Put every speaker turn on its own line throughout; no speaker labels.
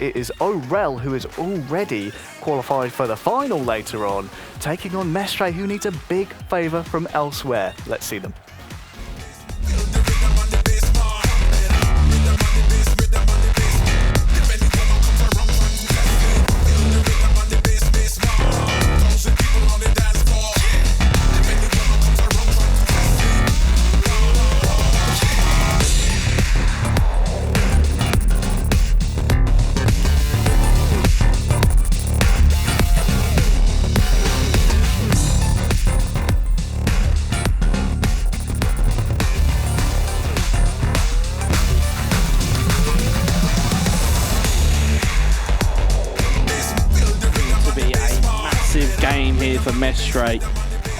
it is Orel who is already qualified for the final later on, taking on MESTRE, who needs a big favour from elsewhere. Let's see them.
For MESTRE.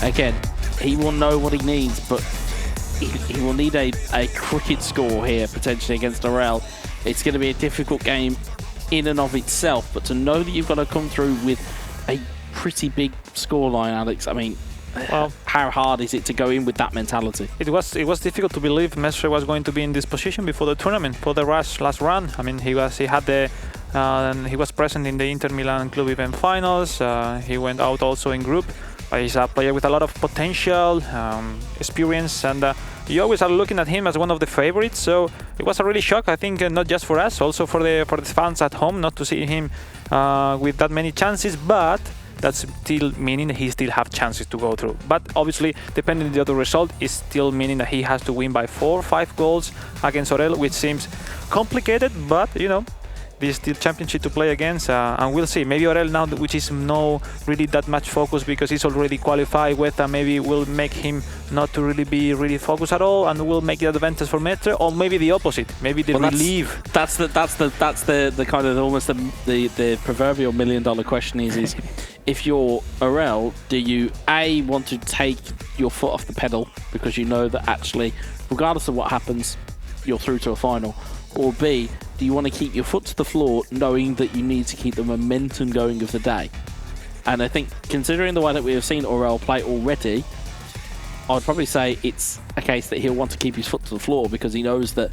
Again, he will know what he needs, but he will need a crooked score here potentially against Orel. It's going to be a difficult game in and of itself, but to know that you've got to come through with a pretty big scoreline, Alex, I mean, well, how hard is it to go in with that mentality?
It was difficult to believe MESTRE was going to be in this position before the tournament, for the last run. I mean, he was present in the Inter Milan club event finals. He went out also in group. He's a player with a lot of potential, experience, and you always are looking at him as one of the favorites. So it was a really shock, I think, not just for us, also for the fans at home, not to see him with that many chances. But that's still meaning that he still have chances to go through. But obviously, depending on the other result, is still meaning that he has to win by 4 or 5 goals against Orel, which seems complicated, but you know, this still championship to play against, and we'll see. Maybe Orel now, which is no really that much focus because he's already qualified with, maybe will make him not to really be focused at all, and will make the advantage for MESTRE, or maybe the opposite. Maybe the relief.
That's the kind of almost the proverbial $1 million question is if you're Orel, do you A, want to take your foot off the pedal because you know that actually, regardless of what happens, you're through to a final, or B, do you want to keep your foot to the floor knowing that you need to keep the momentum going of the day? And I think, considering the way that we have seen Orel play already, I'd probably say it's a case that he'll want to keep his foot to the floor because he knows that,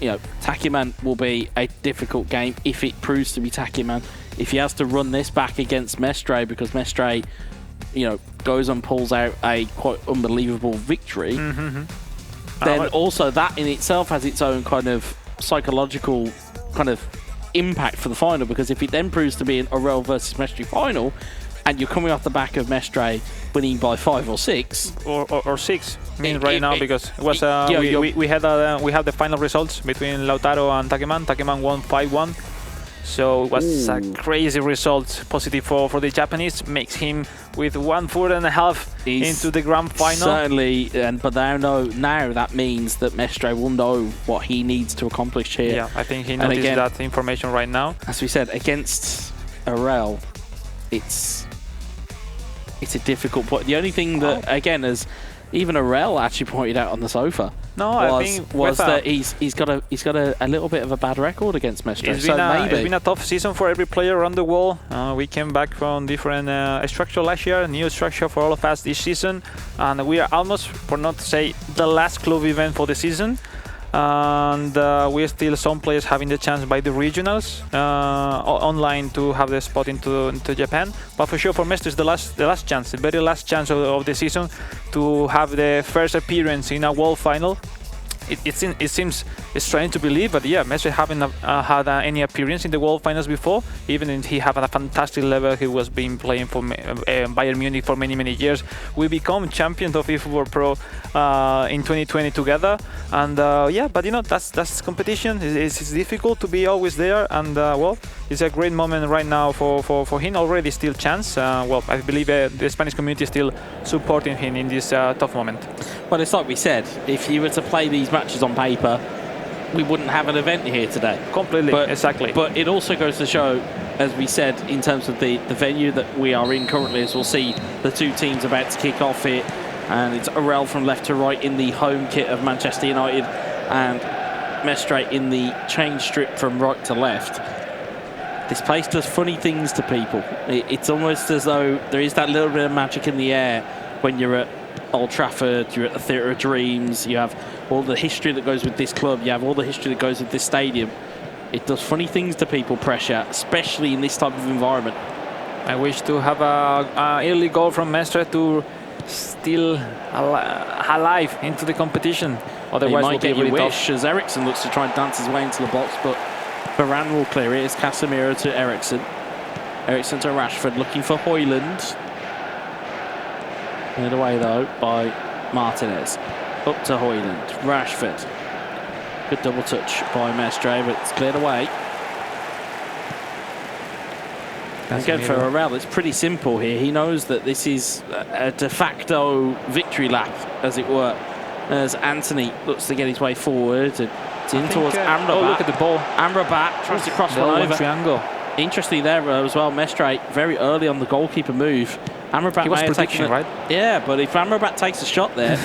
you know, Takiman will be a difficult game if it proves to be Takiman. If he has to run this back against MESTRE because MESTRE, you know, goes and pulls out a quite unbelievable victory, then also that in itself has its own kind of psychological kind of impact for the final, because if it then proves to be an Orel versus MESTRE final and you're coming off the back of MESTRE winning by 5 or 6
or 6, I mean, right now, because it was we had the final results between Lautaro and Takiman won 5-1. So it was a crazy result, positive for the Japanese, makes him with 1 foot and a half into the grand final.
Certainly, but now that means that MESTRE will know what he needs to accomplish here.
Yeah, I think he noticed that information right now.
As we said, against Orel, it's a difficult point. The only thing that, again, as even Orel actually pointed out on the sofa, was that he's got a little bit of a bad record against MESTRE.
It's been a tough season for every player around the world. We came back from different structure last year, new structure for all of us this season, and we are almost, for not to say the last club event for the season. And we still some players having the chance by the regionals online to have the spot into Japan. But for sure, for MESTRE is the last chance, the very last chance of the season to have the first appearance in a world final. It seems strange to believe, but yeah, MESTRE haven't had any appearance in the World Finals before. Even if he had a fantastic level, he was been playing for Bayern Munich for many years. We become champions of eFootball Pro in 2020 together, and yeah, but you know, that's competition. It's difficult to be always there, and well, it's a great moment right now for him. Already still chance. Well, I believe the Spanish community is still supporting him in this tough moment.
Well, it's like we said, if you were to play these matches on paper, we wouldn't have an event here today.
Completely, exactly.
But it also goes to show, as we said, in terms of the venue that we are in currently, as we'll see the two teams about to kick off here, and it's Orel from left to right in the home kit of Manchester United, and MESTRE in the change strip from right to left. This place does funny things to people. It's almost as though there is that little bit of magic in the air when you're at Old Trafford, you're at the Theatre of Dreams, you have all the history that goes with this club, you have all the history that goes with this stadium. it does funny things to people, pressure, especially in this type of environment.
I wish to have a early goal from Mestre to still alive into the competition. Otherwise,
he might get
really
your
tough.
wish as Ericsson looks to try and dance his way into the box, but Varane will clear it. It's Casemiro to Ericsson. Ericsson to Rashford, looking for Højlund. Cleared away though by Martinez. Up to Højlund. Rashford. Good double touch by Mestre, but it's cleared away. Again, for Aurel, it's pretty simple here. He knows that this is a de facto victory lap, as it were, as Anthony looks to get his way forward. And it's in towards Amrabat.
Oh, look at the ball.
Amrabat tries to cross one over.
Triangle.
Interesting there as well. Mestre very early on the goalkeeper move. Amrabat
He was
may have
prediction,
taken
right?
Yeah, but if Amrabat takes a shot there,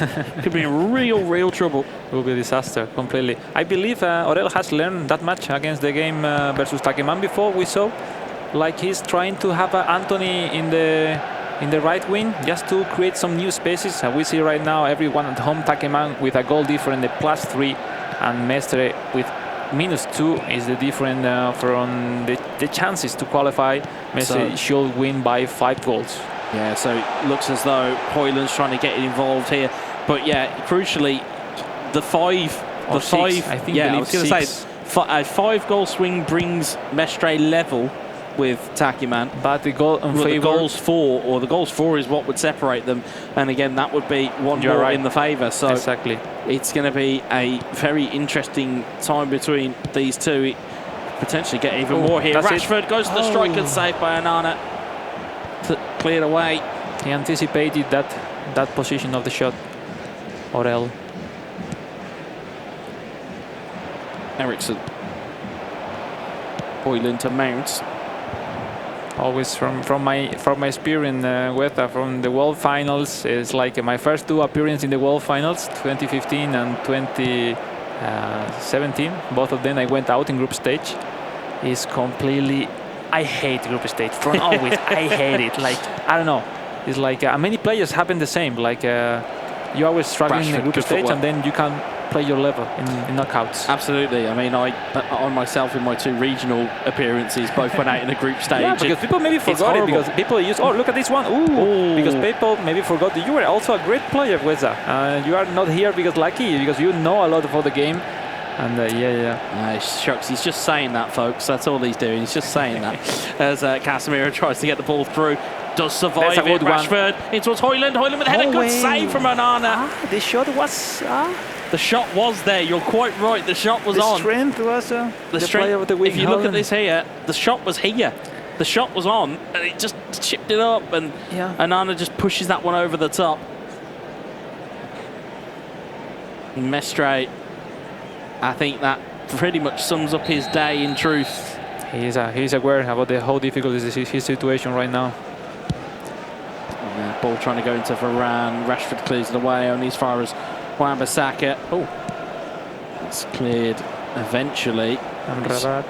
could be in real trouble.
It will be a disaster completely. I believe Aurel has learned that much against the game versus Takeman before we saw. Like he's trying to have Anthony in the right wing just to create some new spaces. We see right now everyone at home, Takeman with a goal different, the +3, and Mestre with -2 is the difference from the chances to qualify. Mestre should win by 5 goals.
Yeah, so it looks as though Højlund's trying to get involved here. But yeah, crucially, the five,
I think
yeah, I was going to say, a 5-goal swing brings Mestre level with Takeman,
but the goal in favor,
the goals for is what would separate them, and again that would be one more in the favour. So
exactly,
it's going to be a very interesting time between these two. It potentially get even more here. Rashford goes to the strike and saved by Onana. Cleared away.
He anticipated that position of the shot. Aurel.
Ericsson. Højlund to Mount.
Always from my experience from the World Finals, it's like my first 2 appearances in the World Finals, 2015 and 2017. Both of them I went out in group stage. It's completely, I hate group stage. From always, I hate it. Like I don't know. It's like many players happen the same. Like you always struggling in the group stage, and then you can play your level in knockouts.
Absolutely. I mean, I myself in my 2 regional appearances both went out in a group stage.
Yeah, because people maybe forgot it, because people use, oh, look at this one. Ooh. Because people maybe forgot that you were also a great player, Weza. You are not here because lucky, because you know a lot about the game. And
shucks, he's just saying that, folks. That's all he's doing. He's just saying that. As Casemiro tries to get the ball through. Does survive it. Rashford in towards Højlund. Højlund with a header. Good save from Onana.
The shot was...
The shot was there. You're quite right. The shot was on.
The strength was the player of the week.
If you look at this here, the shot was here. The shot was on, and it just chipped it up, and Onana just pushes that one over the top. Mestre, I think that pretty much sums up his day in truth.
He's aware about the whole difficulties of his situation right now.
Ball trying to go into Varane. Rashford clears it away only as far as Wan-Bissaka. Oh, it's cleared eventually.
Amrabat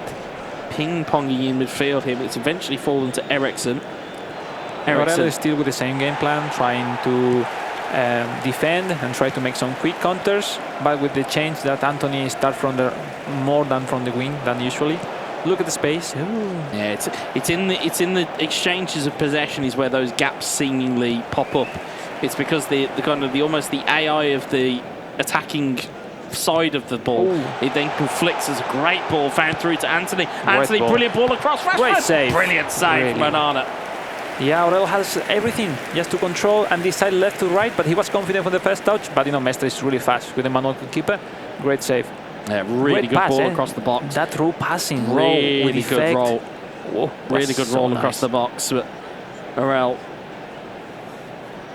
Ping-ponging in midfield here, but it's eventually fallen to Ericsson.
Aurel is still with the same game plan, trying to defend and try to make some quick counters, but with the change that Anthony starts from more than from the wing than usually. Look at the space. Ooh.
Yeah, it's in the exchanges of possession is where those gaps seemingly pop up. It's because the kind of almost the AI of the attacking side of the ball. Ooh. It then conflicts as a great ball found through to Anthony. Anthony, brilliant ball across. Rashford.
Great save.
Brilliant save from Onana.
Yeah, Aurel has everything just to control and decide left to right, but he was confident from the first touch. But Mestre is really fast with the manual keeper. Great save.
Yeah, really good ball across the box.
That through passing
really
roll with
good
effect.
roll.
Whoa,
really good roll across the box. But Aurel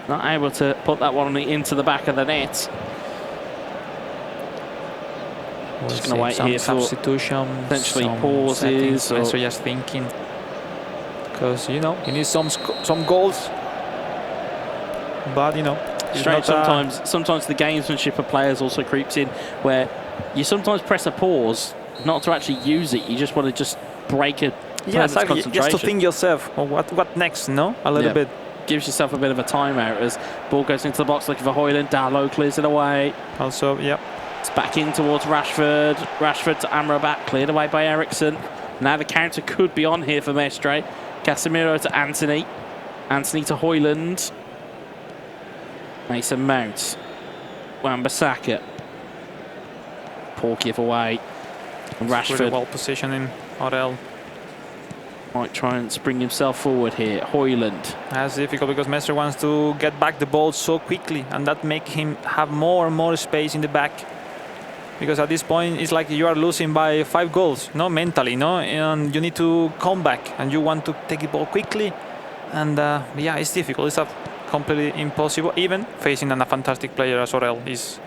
not able to put that one into the back of the net. Just going to wait here for
substitution,
potentially pauses.
So just thinking, because you need some goals, but
strange sometimes the gamesmanship of players also creeps in, where you sometimes press a pause not to actually use it. You just want to just break it.
Exactly. Just to think yourself, well, what next? No, a little bit.
Gives yourself a bit of a timeout as ball goes into the box looking for Højlund. Dalot clears it away.
Also,
It's back in towards Rashford. Rashford to Amrabat, cleared away by Ericsson. Now the counter could be on here for Mestre. Casemiro to Anthony. Anthony to Højlund. Mason Mount. Wan-Bissaka. Poor giveaway. Rashford.
Really well positioning Orel.
Might try and spring himself forward here. Højlund.
That's difficult because Mestre wants to get back the ball so quickly, and that makes him have more and more space in the back. Because at this point, it's like you are losing by 5 goals, no, mentally, no, and you need to come back, and you want to take the ball quickly, and yeah, it's difficult. It's completely impossible, even facing a fantastic player as Orel is.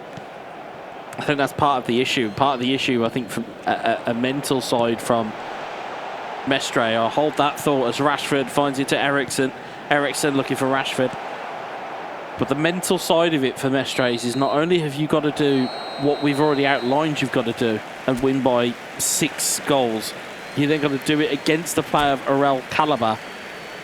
I think that's part of the issue. Part of the issue, I think, from a mental side from Mestre. I'll hold that thought as Rashford finds it to Ericsson. Ericsson looking for Rashford. But the mental side of it for Mestre is not only have you got to do what we've already outlined you've got to do and win by 6 goals, you then got to do it against a player of Orel caliber.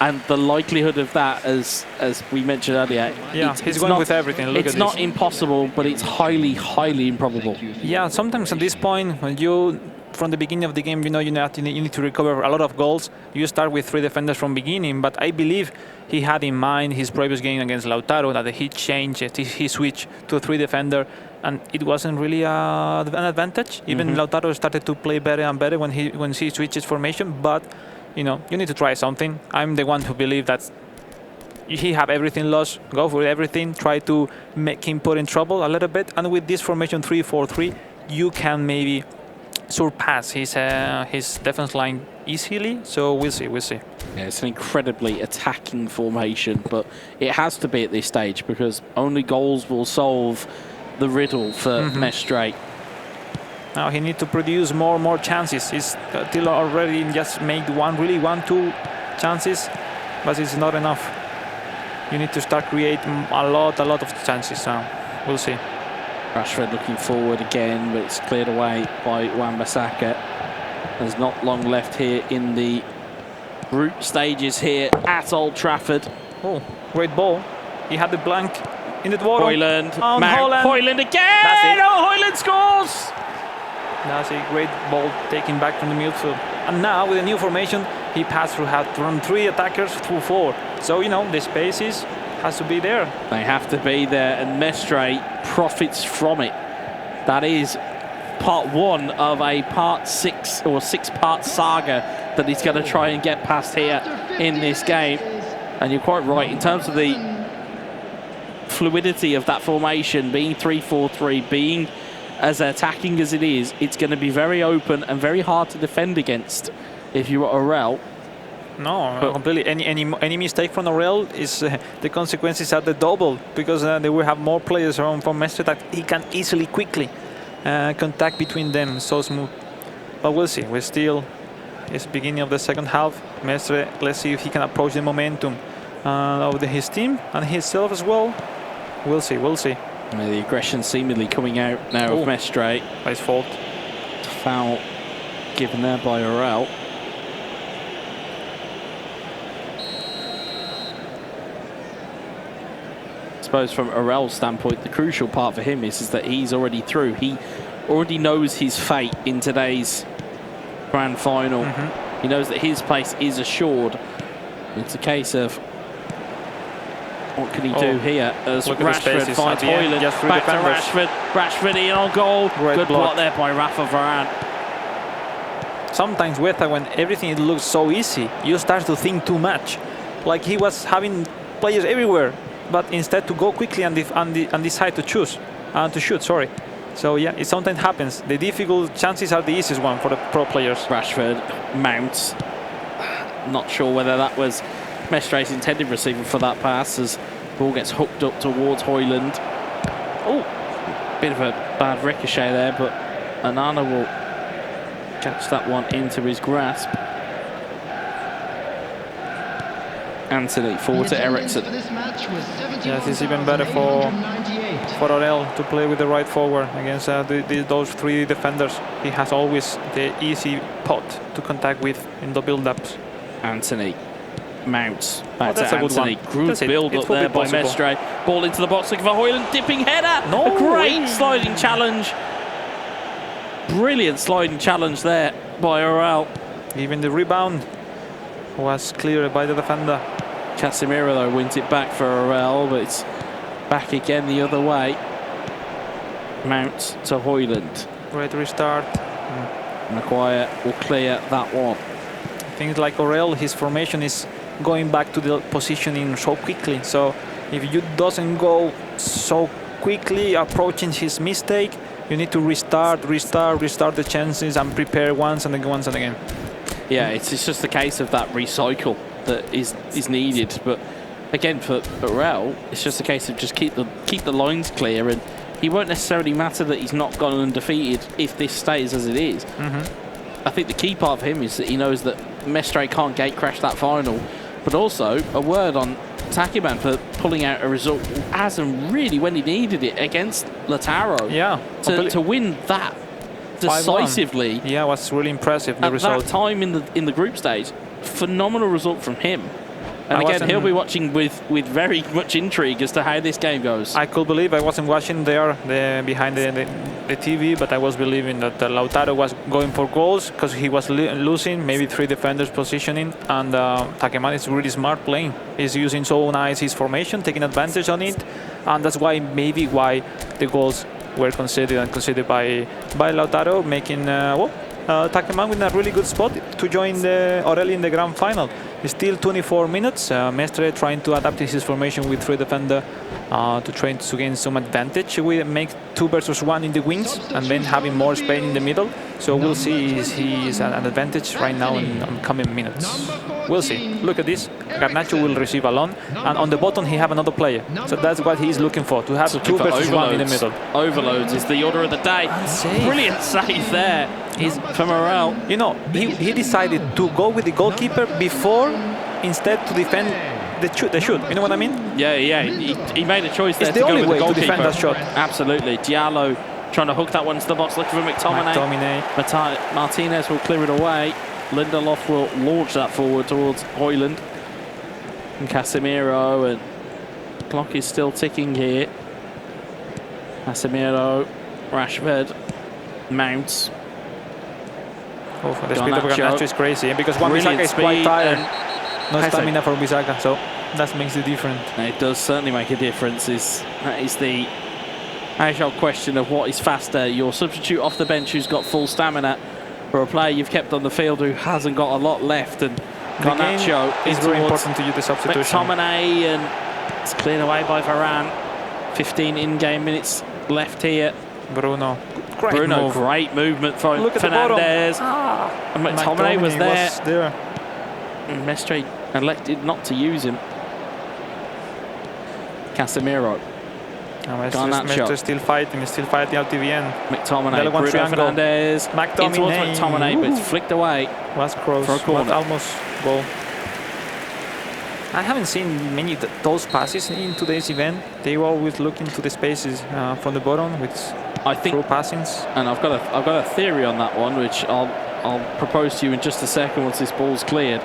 And the likelihood of that, as we mentioned earlier,
yeah, he's going with everything. Look,
it's
at
not
this.
Impossible, but it's highly, highly improbable.
Yeah, sometimes at this point, when you, from the beginning of the game, you know you need to recover a lot of goals. You start with 3 defenders from beginning, but I believe he had in mind his previous game against Lautaro that he changed it, he switched to a 3 defender, and it wasn't really an advantage. Even Lautaro started to play better and better when he switches formation, but you know, you need to try something. I'm the one who believe that he have everything lost. Go for everything. Try to make him put in trouble a little bit. And with this formation 3-4-3, you can maybe surpass his defense line easily. So we'll see. We'll see.
Yeah, it's an incredibly attacking formation, but it has to be at this stage because only goals will solve the riddle for Mestre.
Now he needs to produce more chances. He's still already just made 2 chances, but it's not enough. You need to start creating a lot of chances now. We'll see.
Rashford looking forward again, but it's cleared away by Wan-Bissaka. There's not long left here in the group stages here at Old Trafford.
Oh, great ball. He had the blank in the water.
Højlund, Højlund again!
That's it.
Oh, Højlund scores!
That's a great ball taken back from the midfield. And now with a new formation, he passed through, had from 3 attackers through 4. So, you know, the spaces has to be there.
They have to be there, and Mestre profits from it. That is part 1 of a part 6 or 6-part saga that he's going to try and get past here in this game. And you're quite right, in terms of the fluidity of that formation, being 3-4-3, being as attacking as it is, it's going to be very open and very hard to defend against if you are Orel.
No, completely. Any mistake from Orel is the consequences are the double because they will have more players from Mestre that he can easily, quickly contact between them. So smooth. But we'll see. We're still. It's the beginning of the second half. Mestre, let's see if he can approach the momentum of his team and himself as well. We'll see. We'll see.
The aggression seemingly coming out now of Mestre.
By his fault.
Foul given there by Orel. I suppose from Orel's standpoint, the crucial part for him is that he's already through. He already knows his fate in today's grand final. He knows that his place is assured. It's a case of what can he do here as Rashford finds Højlund, back to Rashford. Rashford in on goal. Good block there by Rafa Varane.
Sometimes when everything looks so easy, you start to think too much. Like he was having players everywhere, but instead to go quickly and decide to shoot. Sorry. So yeah, it sometimes happens. The difficult chances are the easiest one for the pro players.
Rashford mounts. Not sure whether that was Mestre's intended receiver for that pass as ball gets hooked up towards Højlund. Oh, bit of a bad ricochet there, but Anana will catch that one into his grasp. Anthony forward to Ericsson.
Yes, it's even better for Orel to play with the right forward against those 3 defenders. He has always the easy pot to contact with in the build-ups.
Anthony mounts back to
that's a
Anthony.
Good
Good build-up there by Mestre. Ball into the box looking for Højlund. Dipping header.
No
a great
way.
sliding challenge Brilliant sliding challenge there by Orel.
Even the rebound was cleared by the defender.
Casemiro, though, wins it back for Orel, but it's back again the other way. Mount to Højlund.
Great restart.
Maguire will clear that one.
Things like Orel, his formation is going back to the positioning so quickly. So if you doesn't go so quickly approaching his mistake, you need to restart the chances and prepare once and again.
Yeah, it's just a case of that recycle that is needed. But again, for Orel, it's just a case of just keep the lines clear, and he won't necessarily matter that he's not gone undefeated if this stays as it is. I think the key part for him is that he knows that Mestre can't gate crash that final, but also a word on Takiman for pulling out a result as and really when he needed it against Lautaro.
Yeah,
to win that decisively.
Yeah, it was really impressive, the result.
At that time in the group stage, phenomenal result from him. And again, he'll be watching with very much intrigue as to how this game goes.
I could believe I wasn't watching behind the TV, but I was believing that Lautaro was going for goals because he was losing maybe 3 defenders positioning, and Takeman is really smart playing. He's using so nice his formation, taking advantage on it, and that's why the goals were considered by Lautaro, making Takeman in a really good spot to join Orel in the grand final. It's still 24 minutes. Mestre trying to adapt his formation with 3 defender to try to gain some advantage. We make 2 versus 1 in the wings and then having more space in the middle. So we'll see he is an advantage right now in coming minutes. We'll see. Look at this. Garnacho will receive alone, and on the bottom he have another player. So that's what he's looking for, to have 2 versus 1 in the middle.
Overloads is the order of the day. Brilliant save there. He's from Orel.
You know, he decided to go with the goalkeeper before, instead to defend the shoot. You know what I mean?
Yeah. He made a choice there
it's
to
the
go
only
with
way
the goalkeeper.
to defend that shot.
Absolutely. Diallo trying to hook that one to the box, looking for McTominay. Martinez will clear it away. Lindelof will launch that forward towards Højlund. And Casemiro, and the clock is still ticking here. Casemiro, Rashford, Mount.
Oh, the speed of Garnacho is crazy, because Wan-Bissaka is quite tired. No stamina for Bissaka, so that makes the difference.
It does certainly make a difference. That is the age-old question of what is faster, your substitute off the bench who's got full stamina, or a player you've kept on the field who hasn't got a lot left. And Garnacho
is very important to use the substitution.
McTominay, and it's cleared away by Varane. 15 in-game minutes left here.
Bruno,
great movement from Fernandes. And McTominay was there. Mestre elected not to use him. Casemiro.
Mestre still fighting out to the end.
McTominay, Bruno Fernandes. McTominay, but it's flicked away.
Was close,
for a corner.
Almost goal. I haven't seen many of those passes in today's event. They were always looking to the spaces from the bottom with through passings.
And I've got a theory on that one, which I'll propose to you in just a second once this ball's cleared.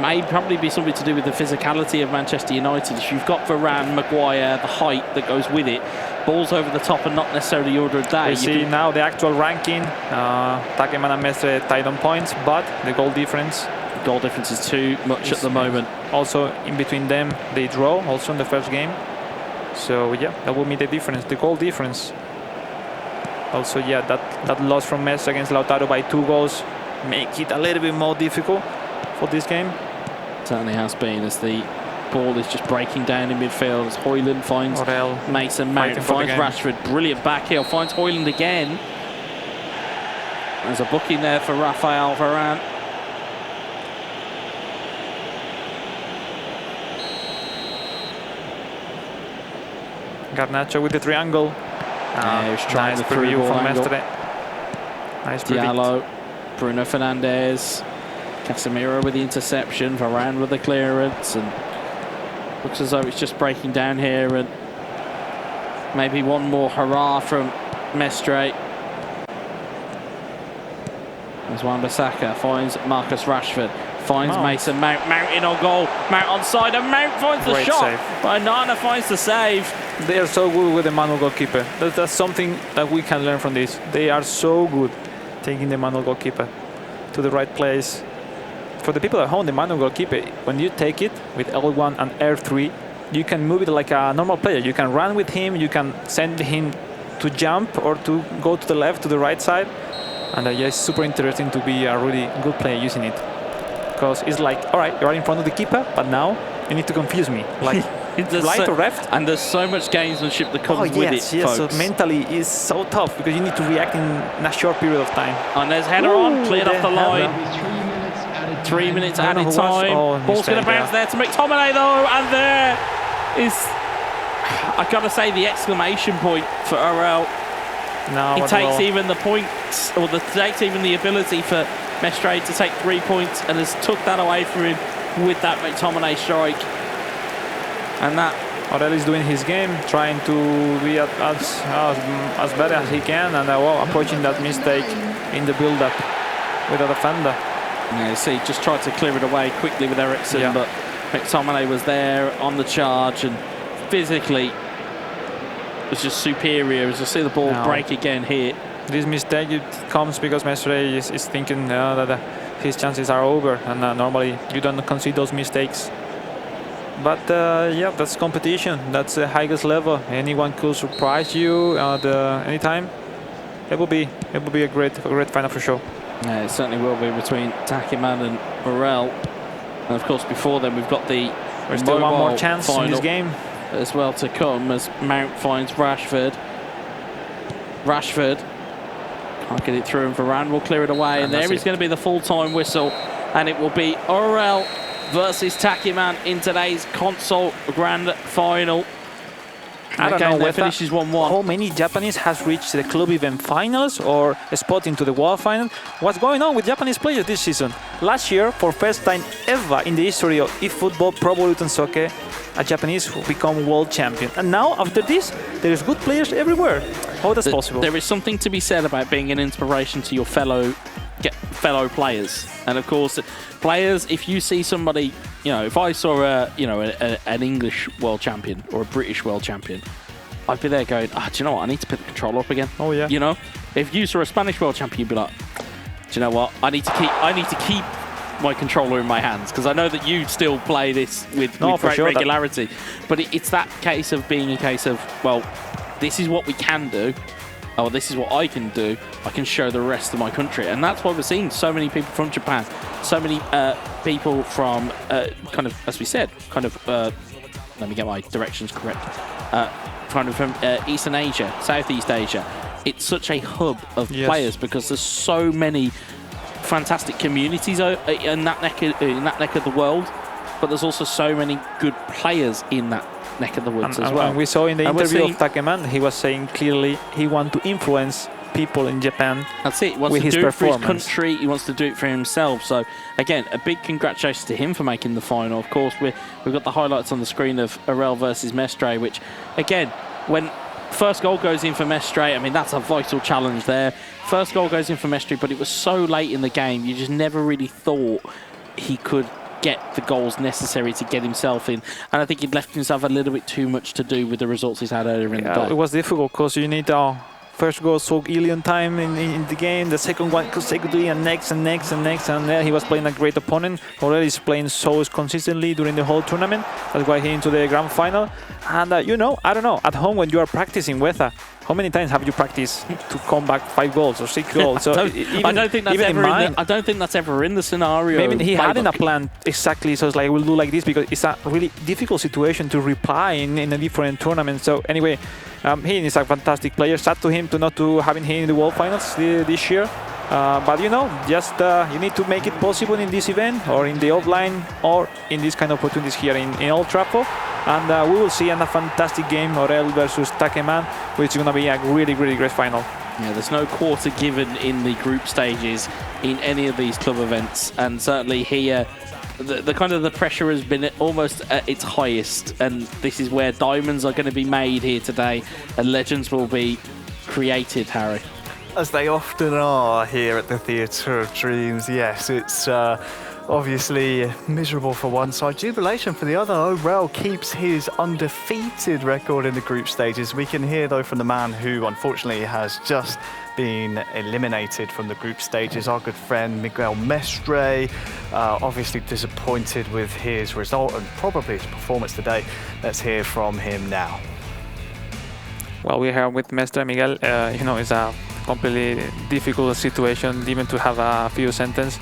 May probably be something to do with the physicality of Manchester United. If you've got Varane, Maguire, the height that goes with it, balls over the top and not necessarily order of day.
We see now the actual ranking. Takeman and Mestre tied on points, but the goal difference.
Goal difference is too much at the moment.
Also, in between them, they draw also in the first game. So yeah, that will be the difference, the goal difference. Also, yeah, that loss from Mestre against Lautaro by 2 goals make it a little bit more difficult for this game.
Certainly has been, as the ball is just breaking down in midfield as Højlund finds Mason Mount, finds Rashford, brilliant back heel, finds Højlund again. There's a booking there for Rafael Varane.
Garnacho with the triangle.
He's trying
nice
the
preview from
angle.
Mestre. Nice
Diallo, Bruno Fernandes, Casemiro with the interception, Varane with the clearance, and looks as though it's just breaking down here, and maybe one more hurrah from Mestre. As Wan-Bissaka finds Marcus Rashford, finds Mason Mount, Mount in on goal, Mount onside, and Mount finds the shot. But Nana finds the save.
They are so good with the manual goalkeeper. That's something that we can learn from this. They are so good taking the manual goalkeeper to the right place. For the people at home, the manual goalkeeper, when you take it with L1 and R3, you can move it like a normal player. You can run with him, you can send him to jump or to go to the left, to the right side. And yeah, it's super interesting to be a really good player using it. Because it's like, all right, you're in front of the keeper, but now you need to confuse me. Like, right or left?
And there's so much gamesmanship that comes with it,
yes,
folks.
so mentally it's so tough because you need to react in a short period of time.
And there's header on, cleared off the line. 3 minutes added time. Ball's going to bounce there to McTominay though, and there is, I gotta say, the exclamation point for Orel.
No,
he takes even the points, or takes even the ability for Mestre to take 3 points, and has took that away from him with that McTominay strike. And that
Orel is doing his game, trying to be as better as he can, and well, approaching that mistake in the build-up with a defender.
Yeah, see, just tried to clear it away quickly with Eriksson, but McTominay was there on the charge and physically was just superior. As you see the ball break again here.
This mistake, it comes because Mestre is thinking that his chances are over, and normally you don't concede those mistakes. But yeah, that's competition. That's the highest level. Anyone could surprise you at any time. It will be a great final for sure.
Yeah, it certainly will be between Takiman and Orel. And of course, before then, we've got the
There's still one more chance in this game
as well to come as Mount finds Rashford. Rashford can't get it through, and Varane will clear it away. And there is going to be the full-time whistle, and it will be Orel versus Takiman in today's console grand final.
I don't know whether
finishes 1-1.
How many Japanese has reached the club event finals or a spot into the world final? What's going on with Japanese players this season? Last year, for first time ever in the history of eFootball Pro Evolution Soccer, a Japanese who become world champion. And now, after this, there's good players everywhere. How that's possible?
There is something to be said about being an inspiration to your fellow players. And of course, players, if you see somebody, you know, if I saw an English world champion or a British world champion, I'd be there going, do you know what, I need to put the controller up again.
Oh yeah.
You know, if you saw a Spanish world champion, you'd be like, do you know what, I need to keep my controller in my hands, because I know that you still play this with great regularity. But it's that case of being a case of, well, this is what we can do. Oh, this is what I can do. I can show the rest of my country. And that's why we're seeing so many people from Japan, so many people from, kind of, as we said, kind of, let me get my directions correct, kind of from Eastern Asia, Southeast Asia. It's such a hub of players because there's so many fantastic communities in that neck of the world, but there's also so many good players in that neck of the woods as well.
And we saw in the interview of Takeman, he was saying clearly he wants to influence people in Japan.
That's it. He wants to do it for his country. He wants to do it for himself. So again, a big congratulations to him for making the final. Of course, we've got the highlights on the screen of Orel versus Mestre, which again, when first goal goes in for Mestre, I mean, that's a vital challenge there. First goal goes in for Mestre, but it was so late in the game, you just never really thought he could get the goals necessary to get himself in. And I think he'd left himself a little bit too much to do with the results he's had earlier in the day.
It was difficult because you need first goal so early on time in the game, the second one consecutively, and next, and there he was playing a great opponent. Already he's playing so consistently during the whole tournament. That's why he into the grand final. And you know, I don't know, at home when you are practicing weather, how many times have you practiced to come back 5 goals or 6 goals? So
I don't think that's ever in the scenario.
Maybe he hadn't a plan exactly, so it's like, we'll do like this, because it's a really difficult situation to reply in a different tournament. So anyway, he is a fantastic player. Sad to him to not to having him in the World Finals this year. But you know, just you need to make it possible in this event, or in the offline, or in this kind of opportunities here in Old Trafford. And we will see a fantastic game, Orel versus Takeman, which is going to be a really, really great final.
Yeah, there's no quarter given in the group stages in any of these club events, and certainly here, the kind of the pressure has been almost at its highest, and this is where diamonds are going to be made here today, and legends will be created, Harry.
As they often are here at the Theatre of Dreams, yes, it's Obviously miserable for one side, jubilation for the other. O'Rell keeps his undefeated record in the group stages. We can hear though from the man who unfortunately has just been eliminated from the group stages, our good friend Miguel Mestre, obviously disappointed with his result and probably his performance today. Let's hear from him now.
Well, we're here with Mestre Miguel. It's a completely difficult situation even to have a few sentences.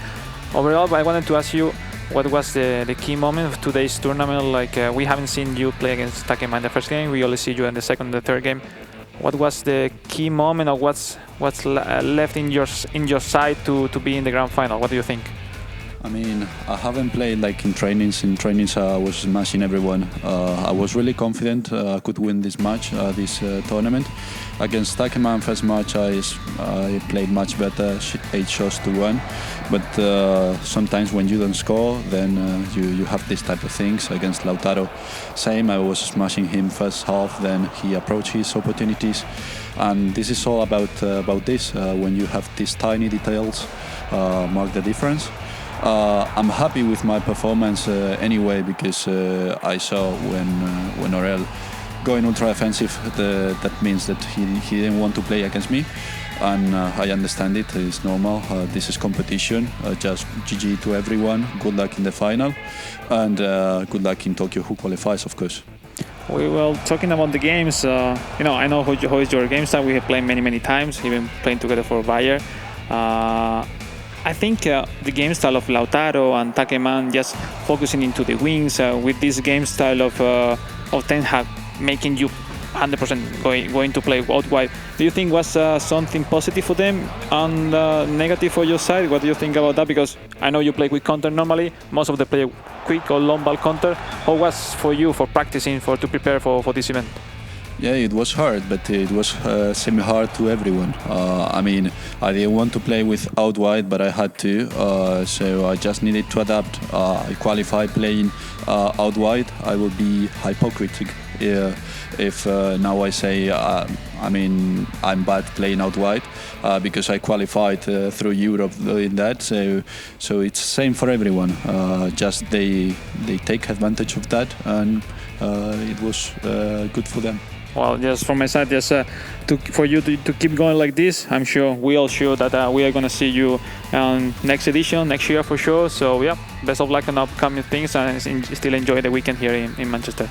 Overall, I wanted to ask you, what was the key moment of today's tournament? Like, we haven't seen you play against Takema in the first game. We only see you in the second and the third game. What was the key moment, or what's left in your side to be in the grand final? What do you think?
I mean, I haven't played like in trainings. In trainings, I was smashing everyone. I was really confident I could win this match, this tournament. Against Takema, first match, I played much better, 8 shots to 1. But sometimes when you don't score, then you have this type of things. Against Lautaro, same. I was smashing him first half. Then he approached his opportunities, and this is all about this. When you have these tiny details, mark the difference. I'm happy with my performance anyway, because I saw when O'Rell going ultra offensive, that means that he didn't want to play against me, and I understand it. It's normal. This is competition. Just GG to everyone. Good luck in the final, and good luck in Tokyo, who qualifies, of course.
We were talking about the games. I know how is your game style. We have played many times, even playing together for Bayer. I think the game style of Lautaro and Takeman, just focusing into the wings with this game style of Ten Hag, making you 100% going to play out wide. Do you think was something positive for them and negative for your side? What do you think about that? Because I know you play with counter normally. Most of the play quick or long ball counter. How was for you for practicing to prepare for this event?
Yeah, it was hard, but it was semi-hard to everyone. I mean, I didn't want to play with out wide, but I had to, so I just needed to adapt. I qualified playing out wide. I will be hypocritical if now I say, I'm bad playing out wide, because I qualified through Europe doing that. So it's same for everyone. Just they take advantage of that, and it was good for them.
Well, just from my side, just for you to keep going like this, I'm sure we all sure that we are going to see you next edition, next year for sure. So yeah, best of luck on upcoming things, and still enjoy the weekend here in Manchester.